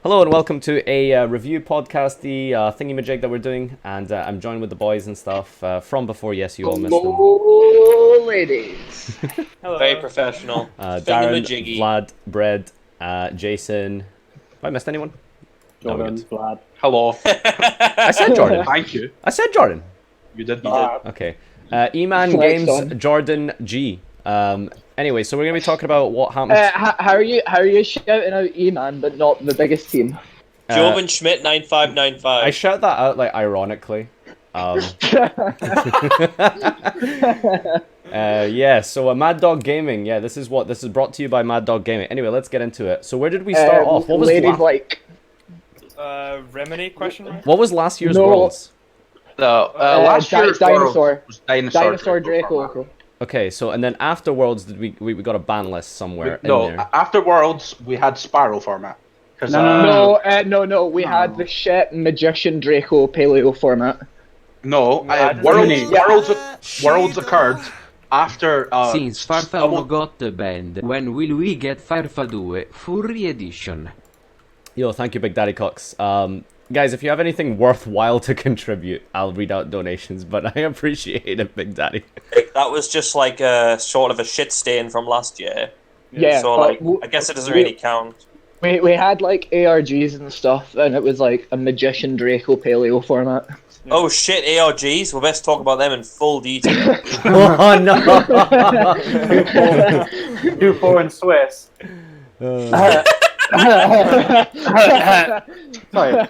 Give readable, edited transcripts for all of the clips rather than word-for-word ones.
Hello and welcome to a review podcast, the thingy-majig that we're doing, and I'm joined with the boys and stuff from before. Yes, you all missed them. Hello, ladies. Hello. Very professional. Darren, Thingamajiggy. Vlad, Bread, Jason. Have I missed anyone? Jordan, No, Vlad. Hello. I said Jordan. Thank you. I said Jordan. You did You not. Okay. E-Man Flex Games, on. Jordan G. Anyway, so we're gonna be talking about what happened. How are you shouting out E-Man, but not the biggest team? Joven Schmidt 9595. I shout that out like ironically. Yeah, so Mad Dog Gaming. Yeah, this is brought to you by Mad Dog Gaming. Anyway, let's get into it. So where did we start off? What was ladies like? Remedy question mark? What was last year's No. Worlds? Last year's Dinosaur. was Dinosaur Draco. Okay, so and then after Worlds, did we got a ban list somewhere in No, there? after Worlds, we had Spiral format. Cause, No. We had the shit Magician Draco Paleo format. Worlds occurred after. Since FarfaYGO got banned, when will we get FarfaYGO Fury Edition? Yo, thank you, Big Daddy Cox. Guys, if you have anything worthwhile to contribute, I'll read out donations, but I appreciate it, Big Daddy. That was just like a sort of a shit stain from last year. Yeah, So but like, I guess it doesn't really count. we had like ARGs and stuff, and it was like a Magician Draco Paleo format. Oh shit, ARGs. We'll best talk about them in full detail. Oh no! 2-4 in Swiss. Sorry.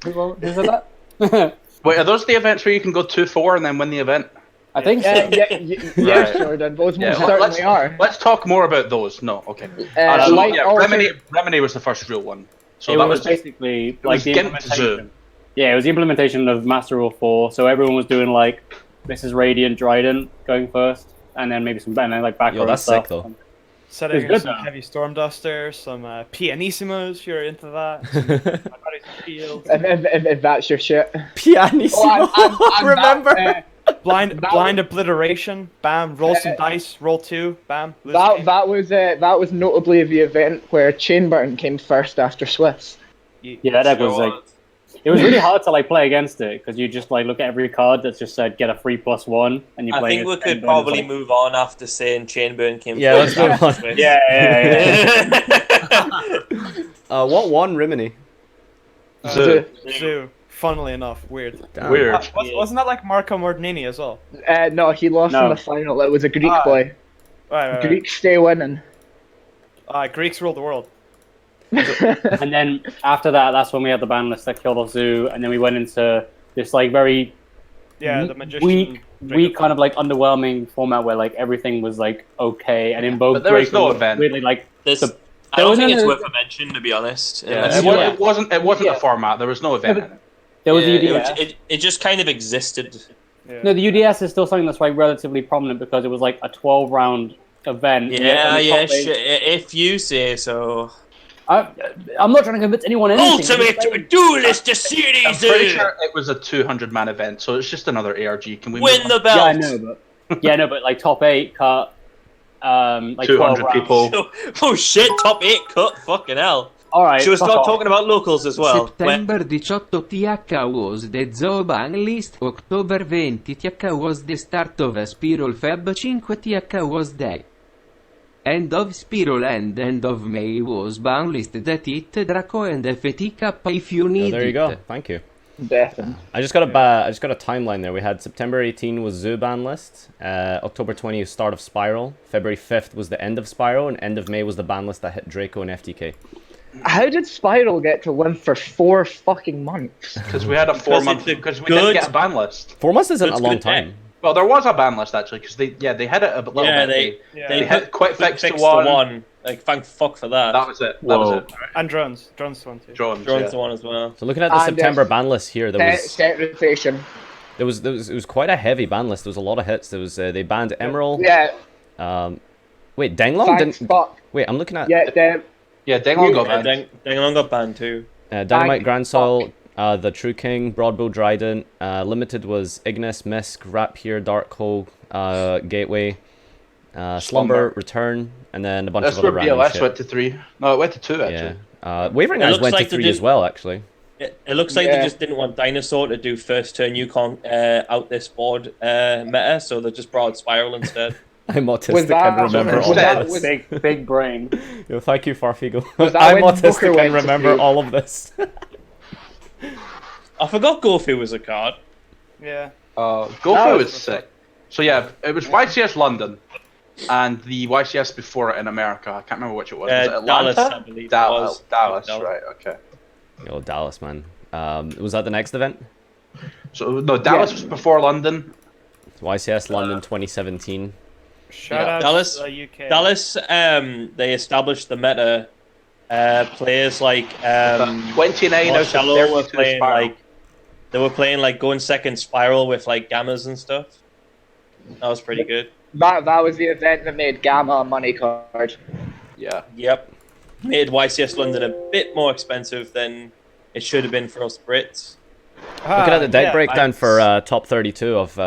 Who said that? Wait, are those the events where you can go 2-4 and then win the event? I think so. Yes, Right. Jordan. Those Yeah, most well, certainly are. Let's talk more about those. No, okay. Remedy was the first real one. So it that was was basically was like the Gimp Zoo. implementation. Yeah, it was the implementation of Master Rule 4. So everyone was doing like, this is Radiant Dryden going first, and then maybe some like back Yo, row that's stuff. sick though. It's good, Some though. heavy storm duster, some pianissimos if you're into that. Some fields. If that's your shit. Pianissimo. I'm Remember? Blind obliteration, bam, roll some dice, roll 2, bam. lose the game. That was notably the event where Chainburn came first after Swiss. Yeah, that was like, it was really hard to like play against it because you just like look at every card that just said get a 3+1, and you I play. think we could probably move on after saying Chainburn came Yeah, let's first move after on. Swiss. Yeah. What won Rimini? Zoo. Funnily enough, weird. Damn. weird. Wasn't that like Marco Mordini as well? No, he lost No. in the final. It was a Greek Ah. boy. Right. Greeks stay winning. Greeks rule the world. And then after that, that's when we had the ban list that killed off Zoo, and then we went into this like very Yeah, the magician. weak kind of like underwhelming format where like everything was like okay, and in both But there was Draco no event. weirdly like I don't think it's no- worth a mention, to be honest. Yeah. It wasn't a format. There was no event in it. there was Yeah, the UDS. it just kind of existed. Yeah. No, the UDS is still something that's like relatively prominent because it was like a 12-round event. Yeah, and the top eight- if you say so. I'm not trying to convince anyone anything. Ultimate Duelist I'm Series! pretty sure it was a 200-man event, so it's just another ARG. Can we Win move the on? belt! Yeah, I know, but like top 8 cut, like 200 12 people. Oh shit, top 8 cut, fucking hell. All right, Should we fuck start off. talking about locals as well? September 18 TH was the Zoo ban list, October 20 TH was the start of a Spiral, Feb 5 TH was the end of Spiral, and end of May was ban list that it Draco and FTK if you need There you it. go. Thank you. Definitely. I just got a timeline there. We had September 18 was Zoo ban list, October 20 was start of Spiral, February 5th was the end of Spiral, and end of May was the ban list that hit Draco and FTK. How did Spiral get to win for 4 fucking months? Because we had a 4-month. it's a Because we good- didn't get a ban list. 4 months isn't a That's long good time. Well, there was a ban list actually, because they had it a little Yeah, bit. they hit quick fix to to one. one. Like, thank fuck for that. That was it. That was it. And drones. Drones one too. Drones. Drones yeah. to one as well. So looking at the And, September ban list here, Set rotation. it was quite a heavy ban list. There was a lot of hits. There was they banned Emerald. Yeah, Wait, Danglong thanks, didn't. fuck. Wait, I'm looking at Yeah, Yeah, Denglong got Yeah, banned. Dangalong got banned too. Dynamite, Thank Grand Soil, the True King, Broadbow, Dryden. Limited was Ignis, Misk, Rapier, Dark Hole, Gateway, Slumber, Return, and then a bunch That's of other where random BLS shit. went to 3. No, it went to 2 actually. Yeah. Wavering Eyes went to 3 as well, actually. It looks like they just didn't want Dinosaur to do first turn Yukon out this board meta, so they just brought Spiral instead. I'm autistic and remember all of this. Big brain. Yo, thank you, FarfaYGO. I'm autistic and remember all of this. I forgot Gofu was a card. Yeah. Goku was sick. So yeah, it was YCS London, and the YCS before it in America. I can't remember which it was. Was it Atlanta? Dallas, I believe. Dallas, right? Okay. Yo, Dallas, man. Was that the next event? So no, Dallas was before London. YCS London 2017. Shout out Dallas, to UK. Dallas. They established the meta. Players like 29 out of Marcello were 32 playing Spiral. like they were playing like going second Spiral with like gammas and stuff. That was pretty good. That was the event that made Gamma a money card. Yeah. Yep. Made YCS London a bit more expensive than it should have been for us Brits. Looking at the deck breakdown for top 32 of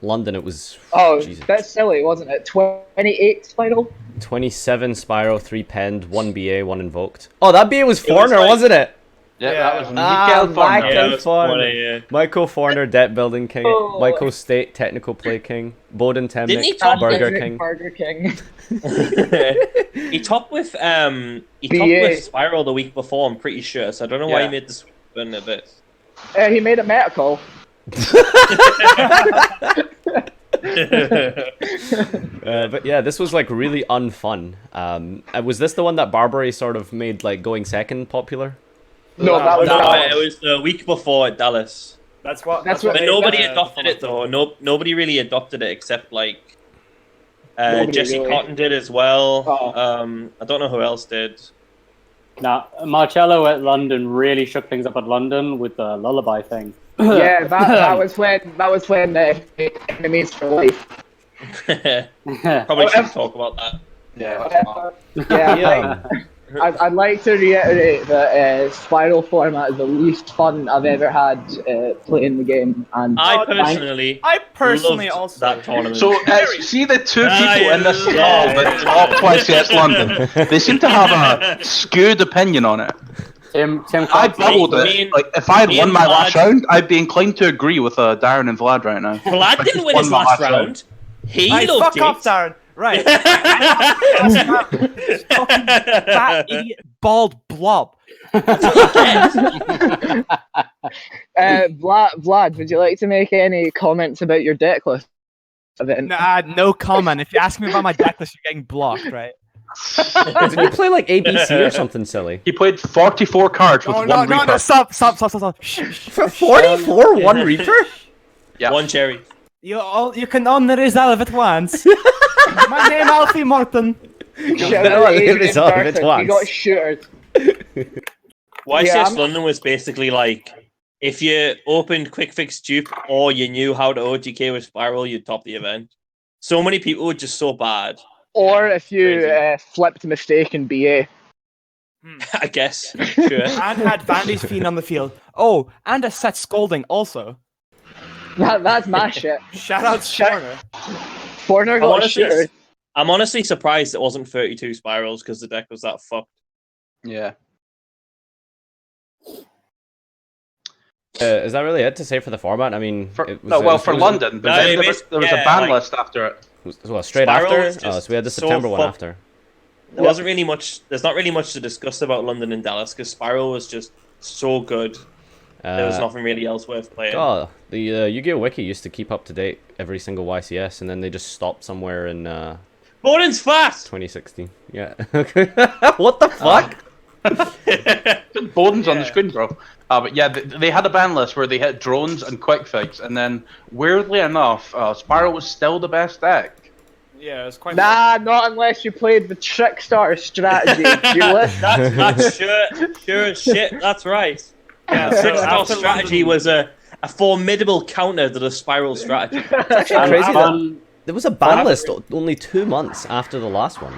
London, it was... Oh, Jesus. that's silly, wasn't it? 28 Spiral? 27 Spiral, 3 penned, 1 BA, 1 invoked. Oh, that BA was Foreigner, like- wasn't it? Yeah, Yeah. that was Mikael Farmer. Michael it was Foreigner. funny, Michael Foreigner, Debt Building King. Oh. Michael State, Technical Play King. Bowden Didn't he Temnic, top Burger Isn't it King. Burger King. He topped with BA. Spiral the week before, I'm pretty sure. So I don't know why he made the switch into this. He made a medical. But yeah, this was like really unfun. Was this the one that Barbary sort of made like going second popular? No, that was No, Dallas. it was the week before at Dallas. That's what. That's what But made nobody that, adopted it though. Nobody really adopted it except like Nobody Jesse really. Cotton did as well. Oh. I don't know who else did. Now, Marcello at London really shook things up at London with the lullaby thing. Yeah, that was when enemies for life. Probably shouldn't talk about that. Yeah, I'd like to reiterate that Spiral format is the least fun I've ever had playing the game. And I personally loved also that tournament. So see the two people yeah, in this yeah, call that top YCS London. They seem to have a skewed opinion on it. Tim I bubbled it. Like if I had won my last round, I'd be inclined to agree with Darren and Vlad right now. Vlad didn't win his last round. He Hey, loved fuck it. off, Darren. Right. Fucking fat idiot bald blob. Vlad, would you like to make any comments about your deck list event? Nah, no comment. If you ask me about my deck list, you're getting blocked, right? Did you play like ABC or something silly? He played 44 cards with one Reaper. No, stop. Shh. For 44, 1 Reaper? Yeah. One cherry. You can only resolve it once. My name Alfie Morton. Shout No, out to it Adrian is all of it Burton. He once. got shooted. YCS London was basically like, if you opened Quick Fix Dupe or you knew how to OTK with Spiral, you'd top the event. So many people were just so bad. Or if you flipped mistaken BA. I guess. Sure. And had Vandy's Fiend on the field. Oh, and a set scolding also. That's my shit. Shout out Shorter. Foreigner got shooted. I'm honestly surprised it wasn't 32 Spirals because the deck was that fucked. Yeah. Is that really it to say for the format? I mean, For London, but then there was a ban list after it. Well, straight Spiral after? was Oh, just so we had the so September one fucked. after. There wasn't really much. There's not really much to discuss about London and Dallas because Spiral was just so good. There was nothing really else worth playing. Oh, the Yu-Gi-Oh! Wiki used to keep up to date every single YCS, and then they just stopped somewhere in Bowden's fast. 2016. Yeah. What the fuck? Bowden's on the screen, bro. But yeah, they had a ban list where they hit drones and quick fix, and then weirdly enough, Spiral was still the best deck. Yeah, it's quite. Nah, not unless you played the Trickstar strategy. Julius. That's sure as shit. That's right. Yeah, Trickstar strategy was a formidable counter to the Spiral strategy. It's actually crazy that there was a ban list only 2 months after the last one.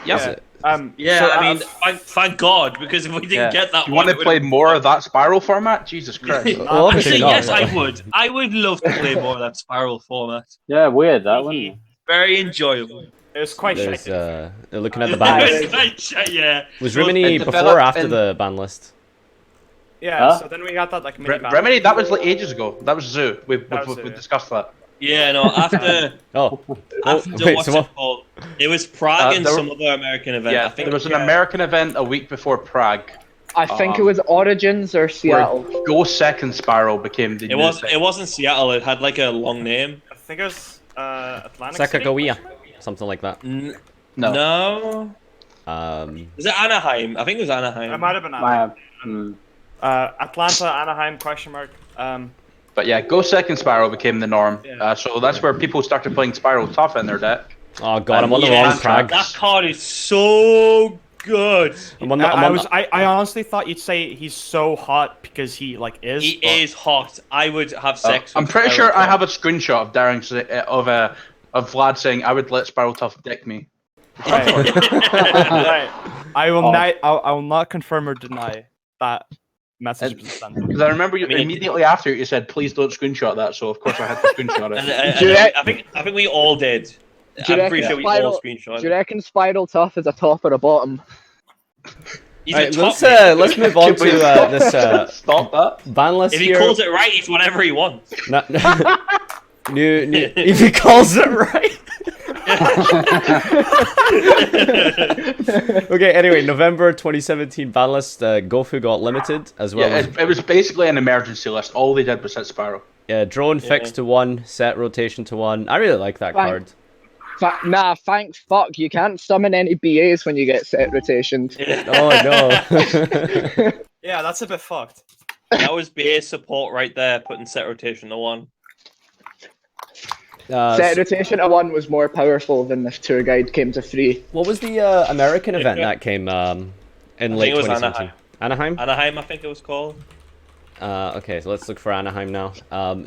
Yep. Thank God, because if we didn't get that you one... want to play more of that Spiral format? Jesus Christ. Well, Actually, not, yes, but- I would. I would love to play more of that Spiral format. Yeah, weird that one. Very enjoyable. It was quite There's shit. looking at the ban list. Yeah. Was Rimini It before or after developed the ban list? Yeah, Huh? so then we got that like mini ban. Remedy, that was like ages ago. That was Zoo. We That was Zoo, yeah. discussed that. Yeah, no, after Oh, after wait, what's so it called? It was Prague and there some other American event. Yeah, I think there was an American event a week before Prague. I think it was Origins or Seattle. Where Go Second Spiral became the it wasn't Seattle. It had like a long name. I think it was Atlantic City? Sacagawea, something like that. No. No. Um, Was it Anaheim? I think it was Anaheim. It might have been Anaheim. Atlanta, Anaheim, question mark. But yeah, Go Second Spiral became the norm. Yeah. So that's where people started playing Spiral Tough in their deck. oh god, I'm on the Yeah, wrong Prague. That card is so good. I honestly thought you'd say he's so hot because he like is. He but- is hot. I would have sex. I'm with pretty Spiral sure I Tough. have a screenshot of Darren of Vlad saying I would let Spiral Tough dick me. Right. Right. I will not confirm or deny that message was sent. Because I remember you I mean, immediately after you said, "Please don't screenshot that." So of course I had to screenshot And, it. I think we all did. Do you I'm pretty reckon sure we all Do screenshot. you reckon Spiral Tough is a top or a bottom? He's Alright, a top let's move on to this Stop that. ban list If he here. calls it right, he's whatever he wants. New, if he calls it right. Okay, anyway, November 2017 ban list, Gofu got limited as well. Yeah, as, it was basically an emergency list. All they did was hit Spiral. drone fixed to 1, set rotation to 1. I really like that card. Nah, thanks fuck. You can't summon any BAs when you get set rotations. Oh no. Yeah, that's a bit fucked. That was base support right there, putting set rotation to 1. Set rotation to 1 was more powerful than this tour guide came to 3. What was the American event that came in late it was 2017? Anaheim? Anaheim, I think it was called. Okay, so let's look for Anaheim now.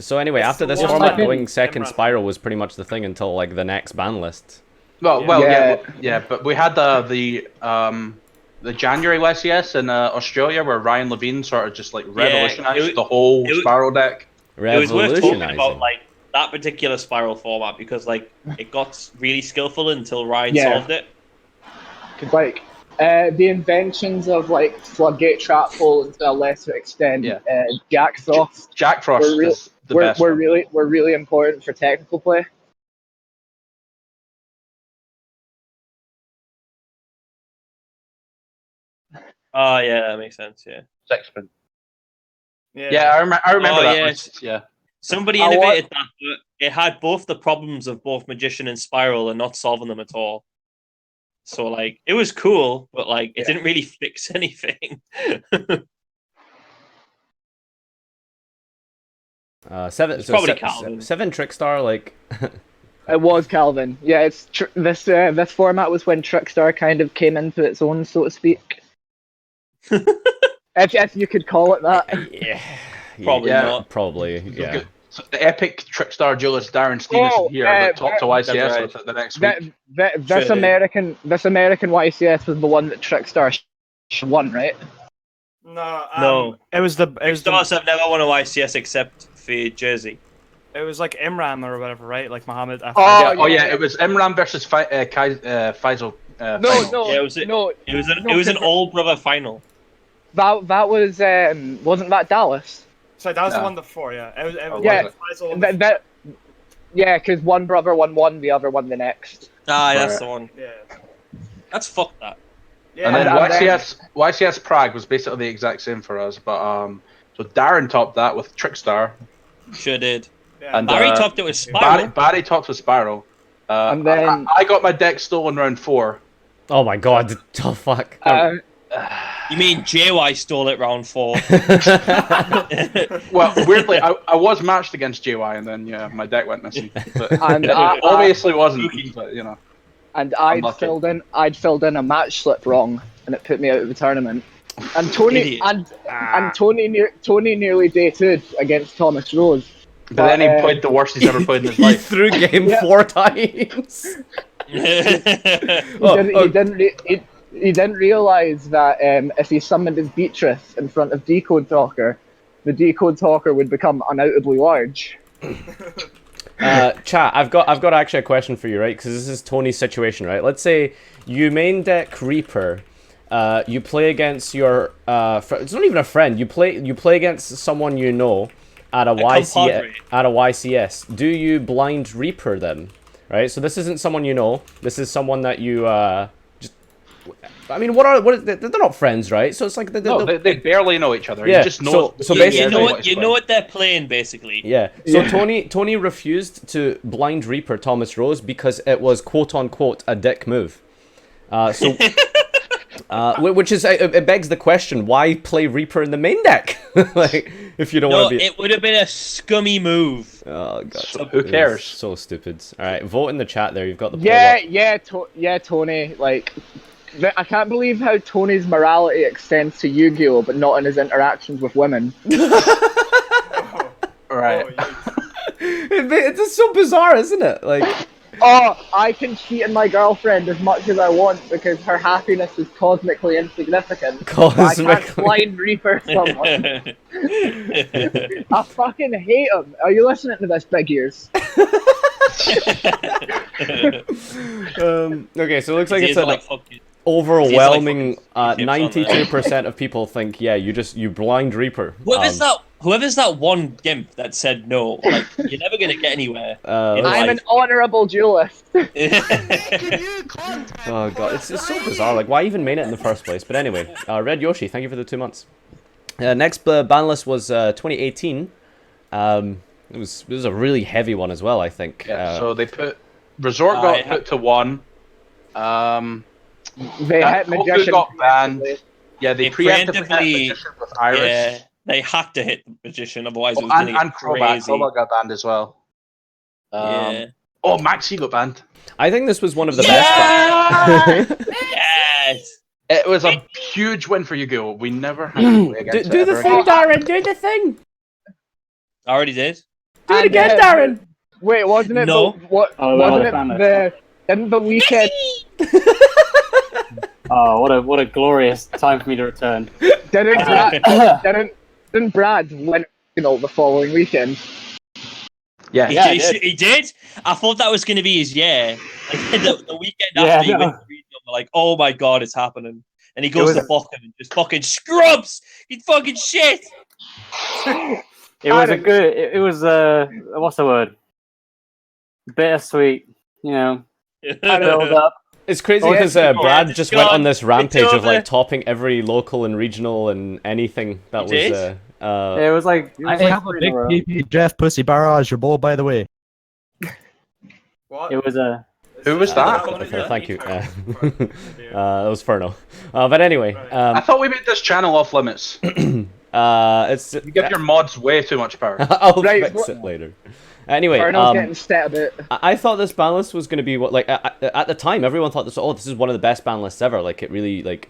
So anyway, It's after the this one format, that- going second Imran. spiral was pretty much the thing until like the next ban list. Yeah, but we had the January YCS in Australia where Ryan Levine sort of just like revolutionized the whole Spiral deck. It was worth talking Revolutionizing. about like that particular spiral format because like it got really skillful until Ryan Yeah. solved it. Cause like the inventions of like floodgate trap hole and to a lesser extent, Jack Frost Jack Frost is the best. were one. really important for technical play. Oh yeah, that makes sense. Yeah. Sexpin. Yeah, I remember Oh, that. yes. Yeah. Somebody I innovated that, but it had both the problems of both magician and spiral and not solving them at all. So like it was cool, but like it didn't really fix anything. Seven, It's so probably Calvin. seven Trickstar, like It was Calvin. Yeah, it's this format was when Trickstar kind of came into its own, so to speak. if you could call it that. yeah, Probably Yeah. not. probably, yeah. So the epic Trickstar duelist Darren Stevenson here that talked to YCS right. with it the next week. This Sure. American YCS was the one that Trickstar won, right? No, it was the Stars have never won a YCS except for Jersey. it was like Imran or whatever, right? Like Muhammad. Oh, Yeah, it was Imran versus Faisal. No, final. no, Yeah, it was no. It was an all brother final. That was wasn't that Dallas? So that was the No. one before, yeah. It was Yeah. Faisal- Yeah, because one brother won one, the other won the next. Ah, that's Right. the one. yeah. That's fucked that. Yeah. And then And then- YCS Prague was basically the exact same for us, but so Darren topped that with Trickstar, Sure did. yeah. and Barry topped it with Spiral. Barry topped with Spiral. And then- I got my deck stolen round 4. Oh my god, oh fuck. You mean JY stole it round 4? Well, weirdly, I was matched against JY, and then my deck went missing. But And it obviously wasn't. But and I'd Unlucky. filled in a match slip wrong, and it put me out of the tournament. And Tony Idiot. and Tony nearly dated against Thomas Rose. but then he played the worst he's ever played in his He life. threw game Yeah. 4 times. He didn't realize that if he summoned his Beatrice in front of Decode Talker, the Decode Talker would become unoutably large. Chat, I've got actually a question for you, right? Because this is Tony's situation, right? Let's say you main deck Reaper. You play against your it's not even a friend. You play against someone you know at a YCS. Do you blind Reaper them? Right. So this isn't someone you know. This is someone that you just. I mean, they're not friends, right? So it's like they barely know each other. Yeah. You just know. So basically, you know what they're playing, basically. Yeah. So Tony refused to blind Reaper Thomas Rose because it was quote unquote a dick move. Which is it begs the question: why play Reaper in the main deck? Like, if you don't want to be. It would have been a scummy move. Oh god. So who cares? So stupid. All right, vote in the chat there. You've got the poll Yeah, Tony. Like, I can't believe how Tony's morality extends to Yu-Gi-Oh, but not in his interactions with women. Right. It's just so bizarre, isn't it? Like. Oh, I can cheat on my girlfriend as much as I want because her happiness is cosmically insignificant. I can't blind Reaper someone. I fucking hate him. Are you listening to this, big ears? Okay, so it looks like it's an overwhelming 92% of people think, yeah, you blind Reaper. Whoever's that one gimp that said no, like, you're never gonna get anywhere. I'm an honourable duelist. Oh god, it's so bizarre. Like, why even main it in the first place? But anyway, Red Yoshi, thank you for the 2 months. Next ban list was 2018. It was a really heavy one as well, I think. Yeah, so they put Resort got put to 1. They had Magician got banned. Yeah, they preemptively hit Magician with Iris. Yeah, they had to hit Magician, otherwise it was going to get crazy. Crobat got banned as well. Yeah. Oh, Maxi got banned. I think this was one of the best. Yes! It was a huge win for Yu-Gi-Oh! We never had to play against Do the thing, Darren! Do the thing! I already did. Do it again, Darren! Wait, wasn't it? No. Didn't the weekend? Oh, what a glorious time for me to return. Didn't Brad win? The following weekend. Yeah, he did. I thought that was going to be his year. Like, the weekend after he went to regional, we're like, oh my god, it's happening. And he goes to Bokken and just fucking scrubs. He's fucking shit. It was what's the word? Bittersweet, build up. It's crazy because Brad just went on this rampage of like topping every local and regional and anything that was. It was like I have a big PP Jeff Pussy Barrage your ball, by the way. What? It was a. Who was that? Okay, thank you. That was Furno. But anyway, I thought we made this channel off limits. It's you give your mods way too much power. I'll fix it later. Anyway, getting stat a bit. I thought this ban list was going to be what, like, at the time, everyone thought this is one of the best ban lists ever. Like, it really, like,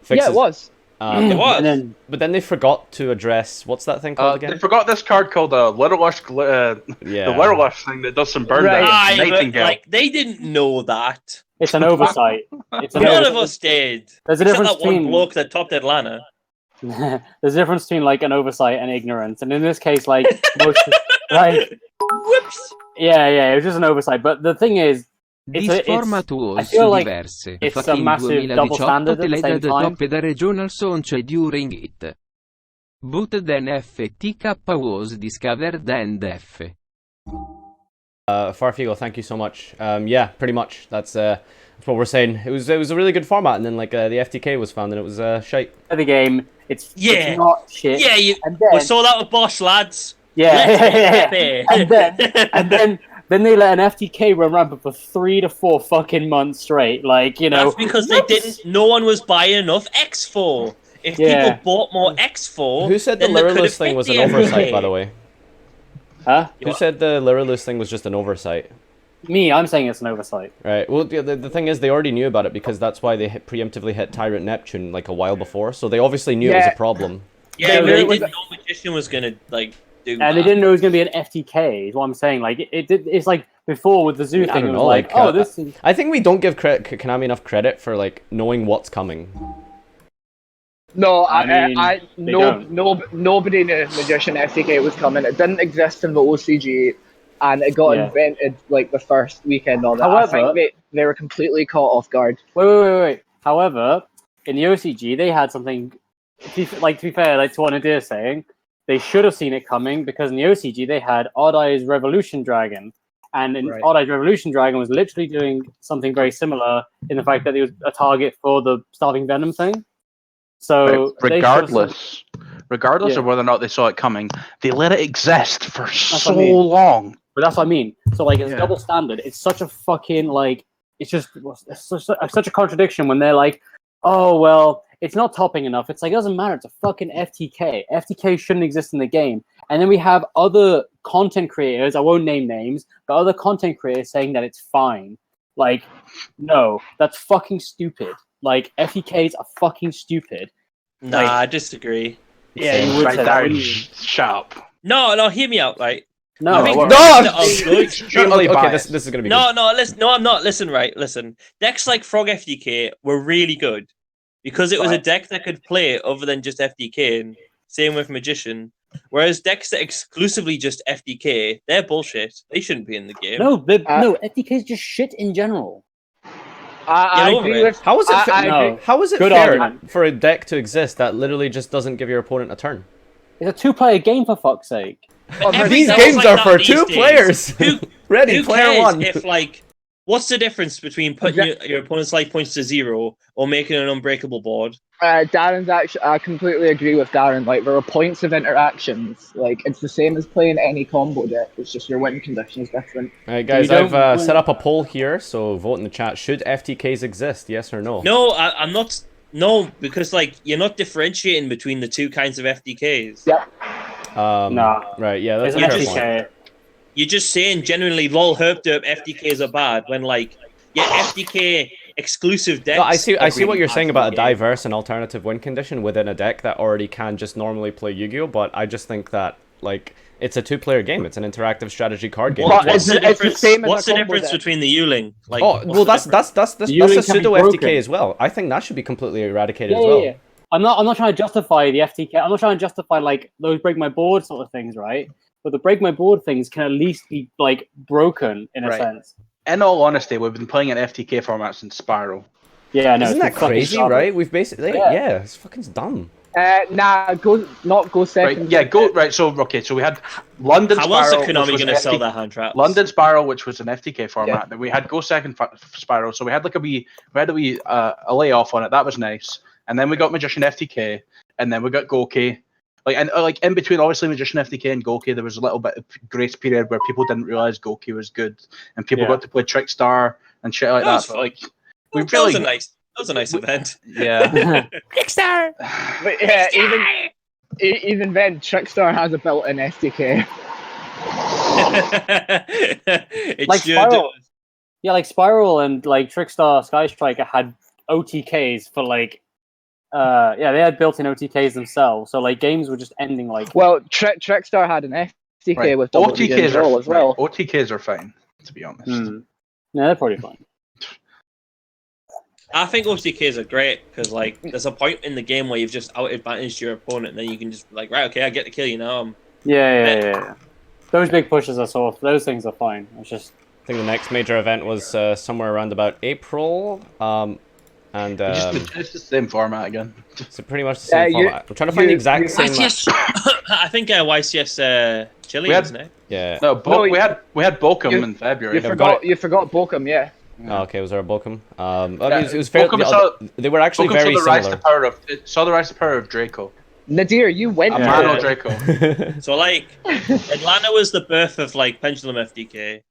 fixes... Yeah, it was. It was. But then they forgot to address, what's that thing called again? They forgot this card called the Little Lush, the Little Lush thing that does some burn down. Nightingale. Like, they didn't know that. It's an oversight. None of us did. There's a difference between that one bloke that topped Atlanta. There's a difference between like an oversight and ignorance, and in this case, like most, like, whoops. Yeah, it was just an oversight. But the thing is, I feel like it's a massive double standard at the same time. da regional sonce during it. Booted FTK was discovered and F. FarfaYGO, thank you so much. Yeah, pretty much. That's what we're saying. It was a really good format, and then like the FTK was found, and it was shite. The game, it's not shit. Yeah, we saw that with Bosch, lads. Yeah, and then they let an FTK run rampant for 3 to 4 fucking months straight. Like, That's because they didn't. No one was buying enough X4. If people bought more X4, who said the Lyrillus thing was an oversight, by the way? Huh? Who said the Lyrillus thing was just an oversight? Me, I'm saying it's an oversight. Right. Well, the thing is, they already knew about it because that's why they preemptively hit Tyrant Neptune like a while before. So they obviously knew it was a problem. Yeah, but they didn't know Magician was gonna like do that. And they didn't know it was gonna be an FTK. Is what I'm saying. Like it's like before with the Zoo thing. It was like, oh, this. I think we don't give Konami enough credit for like knowing what's coming. No, nobody knew Magician FTK was coming. It didn't exist in the OCG. and it got invented like the first weekend of it. However, I think they were completely caught off guard. Wait. However, in the OCG, they had something. To be fair, like to what Nadir is saying, they should have seen it coming because in the OCG they had Odd Eye's Revolution Dragon, and Odd Eye's Revolution Dragon was literally doing something very similar in the fact that it was a target for the Starving Venom thing. So regardless of whether or not they saw it coming, they let it exist for so long. But that's what I mean. So like, it's double standard. It's such a fucking like. It's such a contradiction when they're like, oh well, it's not topping enough. It's like, it doesn't matter. It's a fucking FTK. FTK shouldn't exist in the game. And then we have other content creators, I won't name names, but other content creators saying that it's fine. Like, no, that's fucking stupid. Like, FTKs are fucking stupid. Nah, like, I disagree. Yeah, you would say that. Sharp. No, hear me out, right? No, I think okay, this is gonna be good. No, I'm not. Listen. Decks like Frog FTK were really good because it was a deck that could play other than just FTK. And same with Magician. Whereas decks that exclusively just FTK, they're bullshit. They shouldn't be in the game. No, FTK is just shit in general. I agree with. How is it? How is it Good fair argument. for a deck to exist that literally just doesn't give your opponent a turn? It's a 2-player game, for fuck's sake. These games are for 2 players. Ready, player one. If like, what's the difference between putting your opponent's life points to 0 or making an unbreakable board? Darren's actually, I completely agree with Darren. Like, there are points of interactions. Like, it's the same as playing any combo deck. It's just your win condition is different. Alright, guys, I've set up a poll here, so vote in the chat. Should FTKs exist? Yes or no? No, I'm not. No, because like you're not differentiating between the 2 kinds of FTKs. Yep. Nah. Right. Yeah, that's a fair point. You're just saying genuinely, lol, herp derp, FTKs are bad when like, FTK exclusive decks. No, I see what you're saying about a diverse and alternative win condition within a deck that already can just normally play Yu-Gi-Oh, but I just think that like it's a 2-player game. It's an interactive strategy card game. What's the difference between the Yuling? Like, that's a pseudo FTK as well. I think that should be completely eradicated as well. Yeah. I'm not trying to justify the FTK. I'm not trying to justify like those break my board sort of things, right? But the break my board things can at least be like broken in a sense. In all honesty, we've been playing an FTK format since Spiral. Yeah, no, isn't that crazy, right? We've basically it's fucking dumb. Go second. Right, so we had London Spiral. How else are Konami going to sell their hand traps? London Spiral, which was an FTK format. Then we had Go Second Spiral, so we had like a wee layoff on it. That was nice. And then we got Magician FTK, and then we got Gouki. Like in between, obviously Magician FTK and Gouki, there was a little bit of grace period where people didn't realize Gouki was good, and people got to play Trickstar and shit like that. But like, that was a nice event. Yeah. Trickstar. But yeah, even then, Trickstar has a built-in SDK. Like Spiral. Yeah, like Spiral and like Trickstar Sky Striker had OTKs for like. They had built-in OTKs themselves, so like games were just ending like. Well, Trickstar had an FTK with OTKs as well. OTKs are fine, to be honest. No, they're probably fine. I think OTKs are great because like there's a point in the game where you've just out-advantaged your opponent, and then you can just be like, right, okay, I get to kill you now. Yeah. Those big pushes I saw, those things are fine. It's just. I think the next major event was somewhere around about April. And it's the same format again. So pretty much the same format. I'm trying to find the exact same. I think YCS Chile, isn't it? Yeah. No, we had Bochum in February. You forgot Bochum, yeah. Oh, okay, was there a Bochum? It was fair. They were actually very similar. Saw the rise to power of Draco. Nadir, you went Mano Draco. So like, Atlanta was the birth of like Pendulum FTK,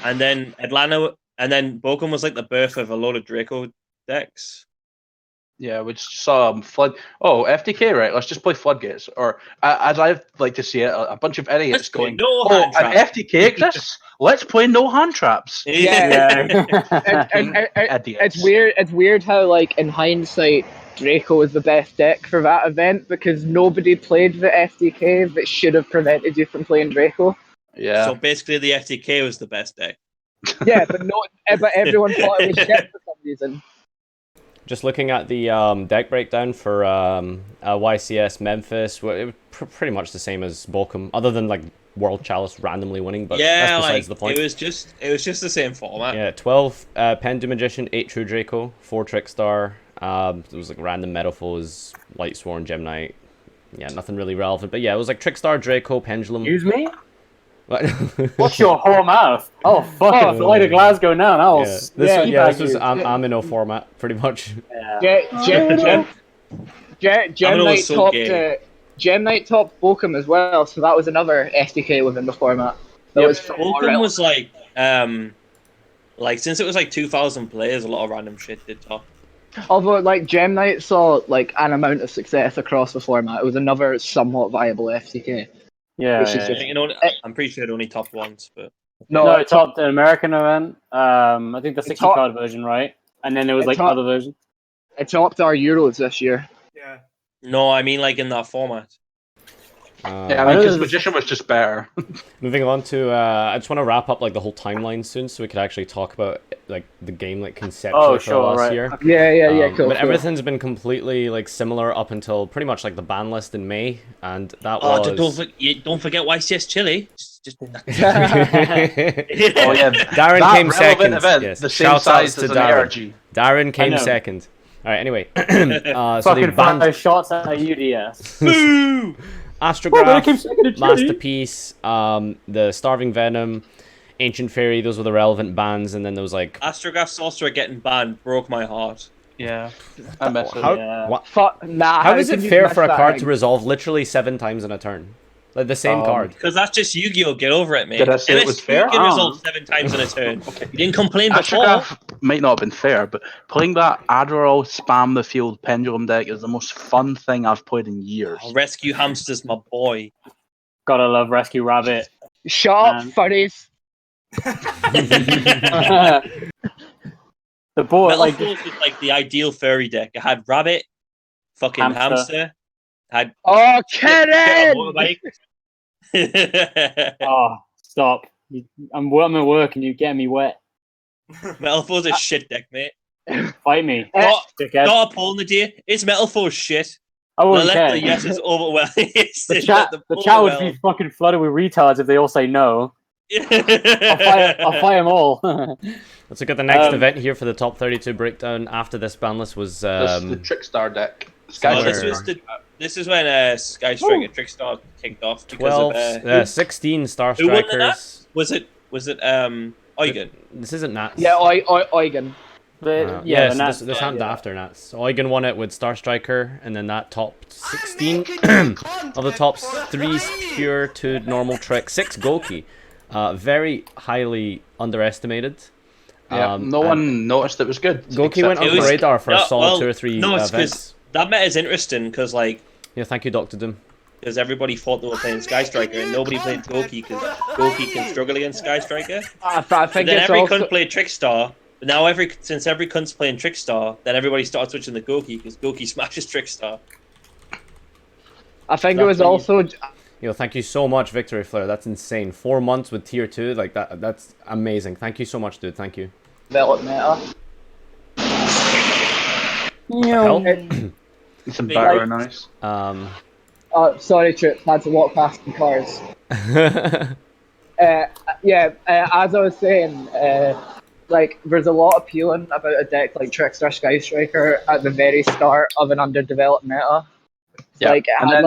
and then Bochum was like the birth of a load of Draco decks. Yeah, we just saw Flood. Oh, FTK, right? Let's just play Floodgates. Or, as I like to see it, a bunch of idiots going, an FTK exists? Let's play no hand traps. Yeah. It's weird. It's weird how, like, in hindsight, Draco is the best deck for that event because nobody played the FTK that should have prevented you from playing Draco. Yeah. So basically, the FTK was the best deck. Yeah, but everyone thought it was shit for some reason. Just looking at the deck breakdown for YCS Memphis, it was pretty much the same as Bochum, other than like World Chalice randomly winning, but yeah, that's like besides the point. it was just the same format. Yeah, 12 Pendu Magician, 8 True Draco, 4 Trickstar. It was like random Metaphors, Light Sworn, Gem Knight. Yeah, nothing really relevant, but yeah, it was like Trickstar, Draco, Pendulum. Excuse me? What? What's your whole mouth? Oh, fuck it, fly to Glasgow now. Now Yeah, this was Amino format, pretty much. Gem Knight topped Gem Knight topped Bochum as well, so that was another FTK within the format. Bochum was like since it was like 2,000 players, a lot of random shit did top. Although like Gem Knight saw like an amount of success across the format, it was another somewhat viable FTK. I'm pretty sure it only topped once, but no, it topped an American event. I think the 60 card version, right? And then there was like other versions. It topped our Euros this year. Yeah. No, I mean like in that format. Yeah, I mean, because Magician was just better. Moving on to, I just want to wrap up like the whole timeline soon, so we could actually talk about like the game like conceptually for last year. Yeah, cool. But everything's been completely like similar up until pretty much like the ban list in May, and that was. Don't forget YCS Chile. Oh yeah, Darren that came second. Event, yes. The same size as Darren. Darren came second. All right. Anyway, so they banned shots at UDS. Boo! Astrograph, Masterpiece, the Starving Venom, Ancient Fairy, those were the relevant bans, and then there was like... Astrograph Sorcerer getting banned broke my heart. Yeah. I messed it. How is it fair for a card to resolve literally 7 times in a turn? Like the same card. Because that's just Yu-Gi-Oh! Get over it, mate. Did I say it was fair? You can resolve 7 times in a turn. Okay. You didn't complain before. Astrograph might not have been fair, but playing that Adderall spam the field pendulum deck is the most fun thing I've played in years. Oh, Rescue Hamster's my boy. Gotta love Rescue Rabbit. Shut up, furries. The boy, like the ideal furry deck. It had Rabbit, fucking Hamster. Had Karen! Oh, stop. I'm at work and you're getting me wet. Metal Foe's a shit deck, mate. Fight me. Not a poll in the day. It's Metal Foe's shit. I wouldn't care. Yes, it's overwhelming. The chat would be fucking flooded with retards if they all say no. I'll fight them all. Let's look at the next event here for the top 32 breakdown. After this ban list was... This is the Trickstar deck. This is when Sky Striker Trickstar kicked off. 16 Star Strikers. Was it Eugen? This isn't Nats. Yeah, Eugen. Yes, this happened after Nats. Eugen won it with Star Striker, and then that topped 16 of the top 3 pure to normal trick. 6 Gouki. Very highly underestimated. Yeah, no one noticed it was good. Gouki went on the radar for a solid 2 or 3 events. That meta is interesting because, like... Yeah, thank you, Dr. Doom. Because everybody thought they were playing Sky Striker and nobody played Gouki because Gouki can struggle against Sky Striker. I think then every cunt played Trickstar. But now since every cunt's playing Trickstar, then everybody started switching to Gouki because Gouki smashes Trickstar. I think it was also... Yo, thank you so much, Victory Flare. That's insane. 4 months with tier 2, like that's amazing. Thank you so much, dude. Thank you. Develop meta. Some background noise. Sorry, Trips. Had to walk past the cars. As I was saying, like there's a lot appealing about a deck like Trickstar Sky Striker at the very start of an underdeveloped meta. Yeah, like, and then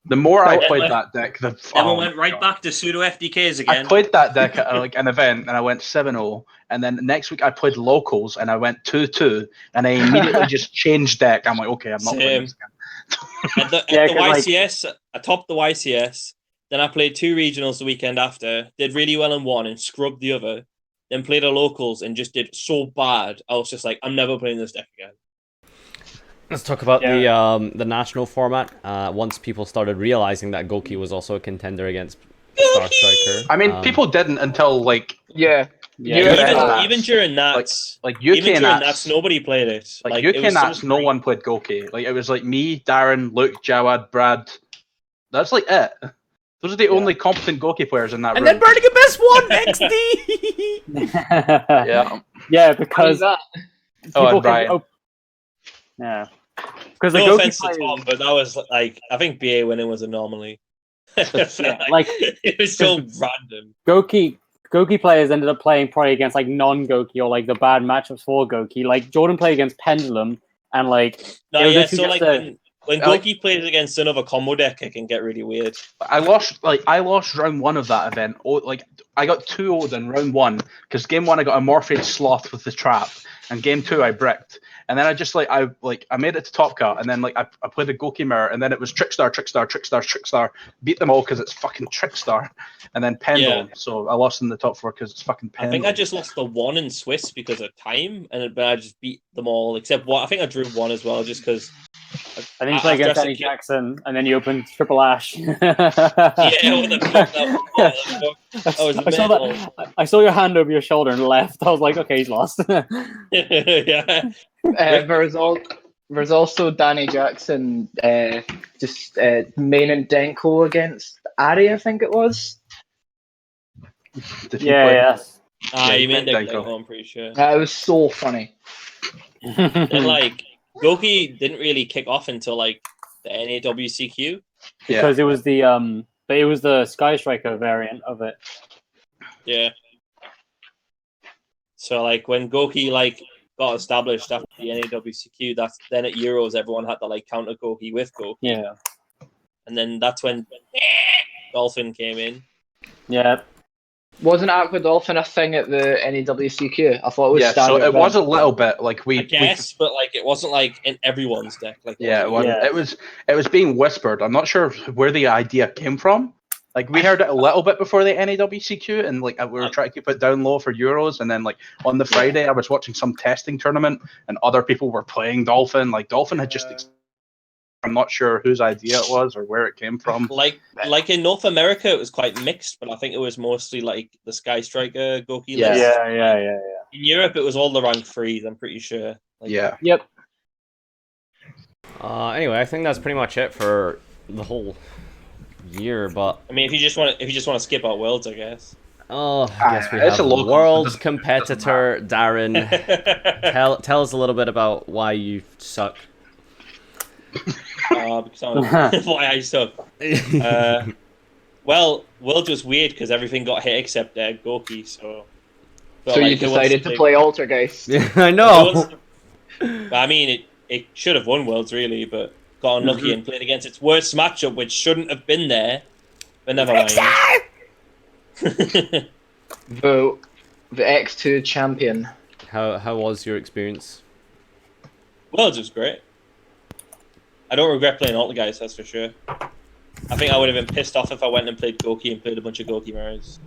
the more I played that deck, the we went right back to pseudo FDKs again. I played that deck at like an event and I went 7-0, and then next week I played locals and I went 2-2, and I immediately just changed deck. I'm like, okay, I'm not playing this again. At the YCS, I topped the YCS. Then I played 2 regionals the weekend after. Did really well in one and scrubbed the other. Then played a locals and just did so bad. I was just like, I'm never playing this deck again. Let's talk about the national format. Once people started realizing that Gouki was also a contender against Star Striker. I mean, people didn't until like even during Nats, like UK and Nats, nobody played it. Like UK and Nats, no one played Gouki. Like it was like me, Darren, Luke, Jawad, Brad. That's like it. Those are the only competent Gouki players in that room. And then Burning Abyss won XD. Yeah, because and Brian. Yeah. Because no offense to Tom, but that was like I think BA winning was anomaly. Like it was so random. Gouki players ended up playing probably against like non-Gouki or like the bad matchups for Gouki. Like Jordan played against Pendulum and like No, yeah, so like when Gouki plays against another combo deck, it can get really weird. I lost round 1 of that event. Like I got 2-0'd in round 1 because game 1 I got a Morpheus Sloth with the trap, and game 2 I bricked. And then I just I made it to top cut, and then like I played a Gouki mirror, and then it was Trickstar, beat them all because it's fucking Trickstar, and then Pendulum. Yeah. So I lost in the top 4 because it's fucking Pendulum. I think I just lost the 1 in Swiss because of time, but I just beat them all except 1. I think I drew 1 as well just because. I think you play against Danny Jackson, and then you opened Triple Ash. Yeah, what the fuck? I saw your hand over your shoulder and left. I was like, okay, he's lost. Yeah. There's also Danny Jackson main and Denko against Ari, I think it was. Yeah. You mean Denko, I'm pretty sure. That was so funny. And like Gouki didn't really kick off until like the NAWCQ. Because it was the Sky Striker variant of it. Yeah. So like when Gouki got established after the NAWCQ, that's then at Euros everyone had to like counter Gouki with Gouki. Yeah. And then that's when Dolphin came in. Yeah. Wasn't Aqua Dolphin a thing at the NAWCQ? I thought it was so it was a little bit like I guess, but like it wasn't like in everyone's deck. Like it wasn't. Yeah. It was being whispered. I'm not sure where the idea came from. Like we heard it a little bit before the NAWCQ, and like we were trying to keep it down low for Euros. And then like on the Friday, I was watching some testing tournament, and other people were playing Dolphin. Like Dolphin had just. I'm not sure whose idea it was or where it came from. Like in North America, it was quite mixed, but I think it was mostly like the Sky Striker Gouki. Yeah. In Europe, it was all the rank 3s. I'm pretty sure. Yeah. Yep. Anyway, I think that's pretty much it for the whole year. But I mean, if you just want to skip out Worlds, I guess. Oh, I guess we have a Worlds competitor, Darren. Tell us a little bit about why you suck. Because why I suck. Well, Worlds was weird because everything got hit except Gouki, so you decided to play Altergeist. Yeah, I know. I mean, it should have won Worlds really, but got unlucky and played against its worst matchup, which shouldn't have been there. But never mind. The X2 champion. How was your experience? Worlds was great. I don't regret playing Altergeist, that's for sure. I think I would have been pissed off if I went and played Gouki and played a bunch of Gouki mirrors.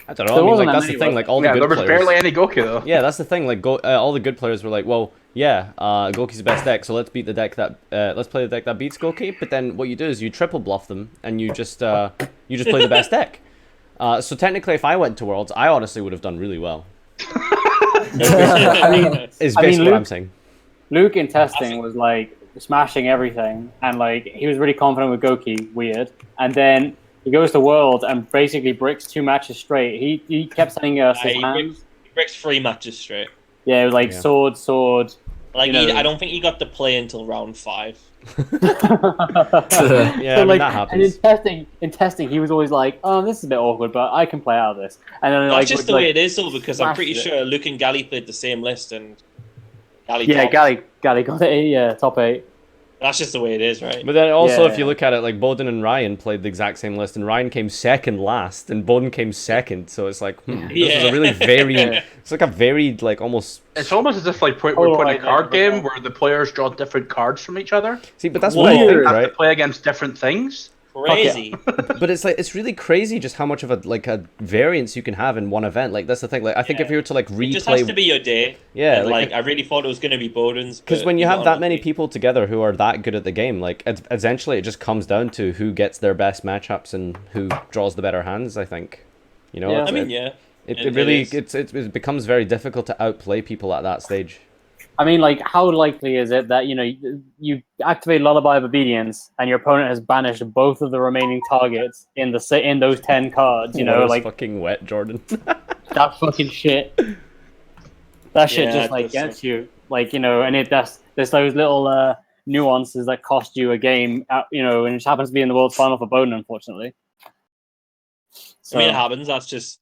I don't know. I mean, like, that's the thing. Like all the good there was players, barely any Gouki though. Yeah, that's the thing. Like all the good players were like, well, yeah, Gouki's the best deck, so let's beat the deck that let's play the deck that beats Gouki. But then what you do is you triple bluff them and you just play the best deck. So technically, if I went to Worlds, I honestly would have done really well. Is basically what I'm saying. Luke in testing was like smashing everything, and like he was really confident with Gouki, weird, and then he goes to World and basically bricks 2 matches straight. He kept sending us his hands. He bricks 3 matches straight. Yeah, it was like sword. Like I don't think he got to play until round 5. Yeah, so, that happens. And in testing, he was always like, "Oh, this is a bit awkward, but I can play out of this." And then that's just the way it is, though, because I'm pretty sure Luke and Gally played the same list, and Gally got it, top 8. That's just the way it is, right? But then also, if you look at it, like Bowden and Ryan played the exact same list, and Ryan came second last, and Bowden came second. So it's like, this is a really very, it's like a very like almost. It's almost as if like we're playing a card game where the players draw different cards from each other. See, but that's what I think, right? To play against different things. Crazy. But it's like it's really crazy just how much of a variance you can have in one event. Like that's the thing. Like I think if you were to like replay, it just has to be your day. Yeah, and, I really thought it was going to be Bowden's. Because when you have that many people together who are that good at the game, like essentially it just comes down to who gets their best matchups and who draws the better hands. I think, you know. Yeah. It becomes very difficult to outplay people at that stage. I mean, like, how likely is it that, you activate Lullaby of Obedience and your opponent has banished both of the remaining targets in those 10 cards, like... fucking wet, Jordan. That fucking shit. That shit just, gets you. Like, and there's those little nuances that cost you a game, you know, and it just happens to be in the World's Final for Bowden, unfortunately. So, I mean, it happens. That's just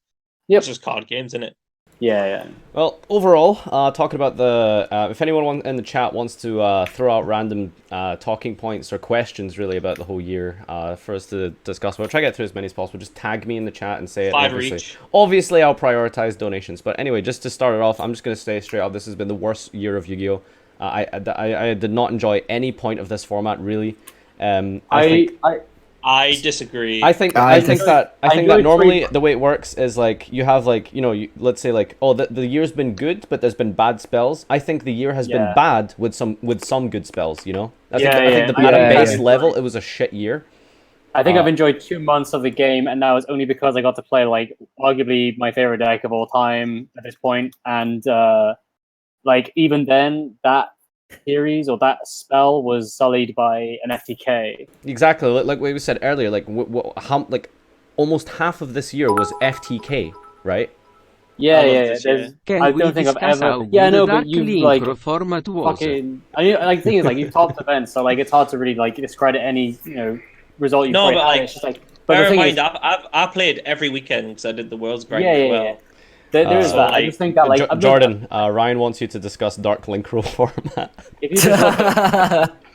card games, isn't it? Yeah. Well, overall, talking about the if anyone in the chat wants to throw out random talking points or questions really about the whole year for us to discuss, we'll try to get through as many as possible. Just tag me in the chat and say it. 5 each. Obviously, I'll prioritize donations. But anyway, just to start it off, I'm just going to say straight up, this has been the worst year of Yu-Gi-Oh! I did not enjoy any point of this format really. I disagree. I think that normally the way it works is like you have like, you know, let's say like, oh, the year's been good, but there's been bad spells. I think the year has been bad with some good spells. You know, I think at a base level it was a shit year. I think I've enjoyed 2 months of the game, and now it's only because I got to play like arguably my favorite deck of all time at this point, and like even then that series or that spell was sullied by an FTK. Exactly, like we said earlier, like like almost half of this year was FTK, right? Yeah. I don't think I've ever. Yeah, no, but you like fucking. Like the thing is, like you topped events, so like it's hard to really like discredit any result you played. No, but like, it's just like. Bear in mind, I played every weekend because I did the world's grind as well. Yeah. There is that. I just think that like Jordan, Ryan wants you to discuss Dark Link Row format. If you just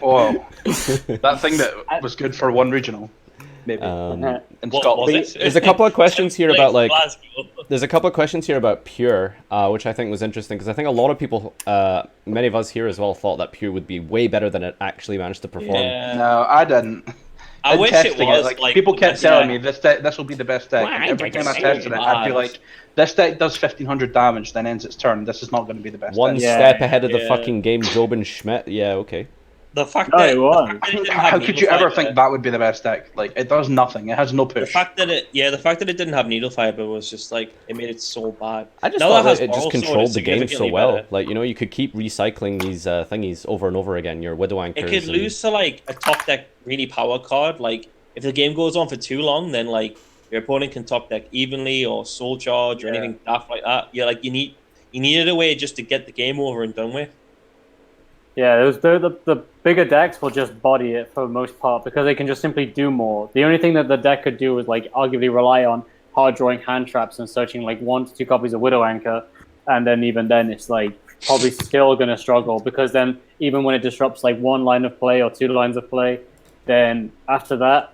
Oh, that thing that was good for one regional, maybe in Scotland. There's a couple of questions here about like. There's a couple of questions here about Pure, which I think was interesting because I think a lot of people, many of us here as well, thought that Pure would be way better than it actually managed to perform. Yeah. No, I didn't. I wish it was like people kept telling me this will be the best deck. And every time I tested it, I'd be like, this deck does 1500 damage, then ends its turn. This is not going to be the best. One step ahead of the fucking game, Jobin Schmidt. Yeah, okay. The fact that how could you ever think that would be the best deck? Like it does nothing. It has no push. The fact that it didn't have needle fiber was just like it made it so bad. I just thought that it just controlled the game so well. Better. Like you could keep recycling these thingies over and over again. Your Widow Anchors. It could lose to like a top deck really power card. Like if the game goes on for too long, then like your opponent can top deck evenly or soul charge or anything daft like that. Yeah, like you needed a way just to get the game over and done with. Yeah, the bigger decks will just body it for the most part because they can just simply do more. The only thing that the deck could do was like arguably rely on hard drawing hand traps and searching like 1 to 2 copies of Widow Anchor, and then even then it's like probably still gonna struggle because then even when it disrupts like 1 line of play or 2 lines of play, then after that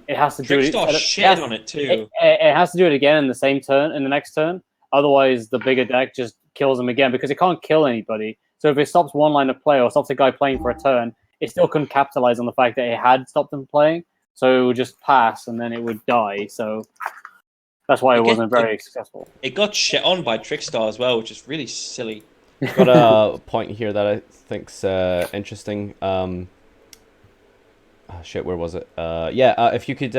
it has to do it. On it too. It has to do it again in the next turn. Otherwise, the bigger deck just kills them again because it can't kill anybody. So if it stops 1 line of play or stops a guy playing for a turn, it still couldn't capitalize on the fact that it had stopped them playing. So it would just pass and then it would die. So that's why it wasn't very successful. It got shit on by Trickstar as well, which is really silly. Got a point here that I think's interesting. Shit, where was it? If you could,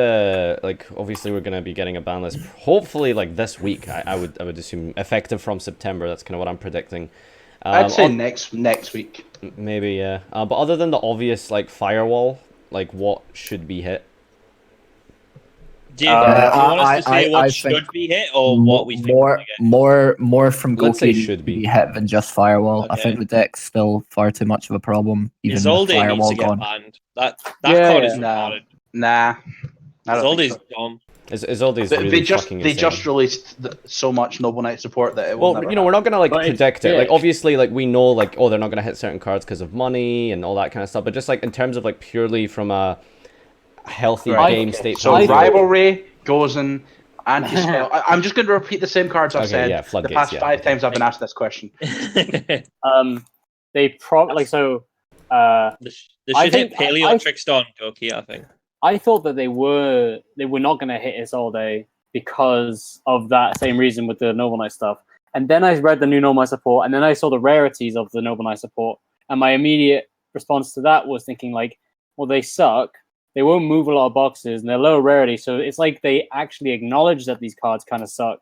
like, obviously we're gonna be getting a ban list. Hopefully, like this week. I would assume effective from September. That's kind of what I'm predicting. I'd say next week. Maybe, yeah. But other than the obvious, like, firewall, like, what should be hit? Do you want us to say what should be hit or what we think more from Gouki should be hit than just firewall. Okay. I think the deck's still far too much of a problem. Even Isolde with firewall needs to get gone. banned. That card is retarded. Nah. Isolde's dumb. Isolde's really fucking insane. They just released so much Noble Knight support that it will never we're not gonna like predict it. Like obviously, like we know, like they're not gonna hit certain cards because of money and all that kind of stuff. But just like in terms of like purely from a healthy game state. So rivalry goes in anti-spell. I'm just going to repeat the same cards I've said the past 5 times I've been asked this question. They probably so. They should hit Paleo, Trickstar, and Gouki, I think. I thought that they were not going to hit Isolde because of that same reason with the Noble Knight stuff. And then I read the new Noble Knight support, and then I saw the rarities of the Noble Knight support, and my immediate response to that was thinking like, well, they suck. They won't move a lot of boxes, and they're low rarity, so it's like they actually acknowledge that these cards kind of suck.